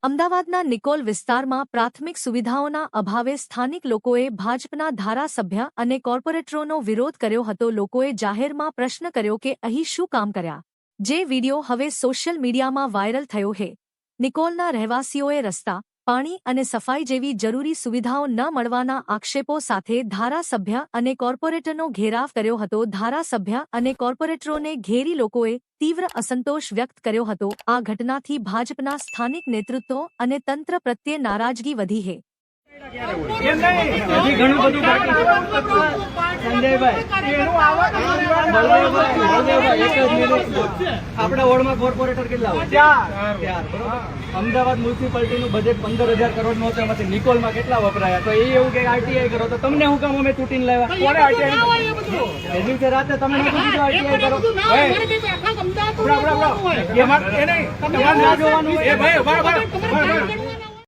અમદાવાદના નિકોલ વિસ્તારમાં પ્રાથમિક સુવિધાઓના અભાવે સ્થાનિક લોકોએ ભાજપના ધારાસભ્ય અને કોર્પોરેટરોનો વિરોધ કર્યો હતો. લોકોએ જાહેરમાં પ્રશ્ન કર્યો કે અહીં શું કામ કર્યા, જે વીડિયો હવે સોશિયલ મીડિયામાં વાયરલ થયો છે. નિકોલના રહેવાસીઓએ રસ્તા, પાણી અને સફાઈ જેવી જરૂરી સુવિધાઓ ન મળવાના આક્ષેપો સાથે ધારાસભ્ય અને કોર્પોરેટરનો ઘેરાવ કર્યો હતો. ધારાસભ્ય અને કોર્પોરેટરોને ઘેરી લોકોએ તીવ્ર અસંતોષ વ્યક્ત કર્યો હતો. આ ઘટનાથી ભાજપના સ્થાનિક નેતૃત્વ અને તંત્ર પ્રત્યે નારાજગી વધી છે. આપણા વોર્ડમાં કોર્પોરેટર કેટલા હોય? 4. અમદાવાદ મ્યુનિસિપાલિટીનું બજેટ 15,000 કરોડનું હતું, એમાંથી નિકોલમાં કેટલા વપરાયા? તો એ એવું કે આરટીઆઈ કરો, તો તમને હું કામ અમે તૂટીને લાવ્યા? કોને આરટીઆઈ? એ દિવસે રાતે તમે નતું કીધું આરટીઆઈ કરો? એ નહીં, તમારે ના જોવાનું.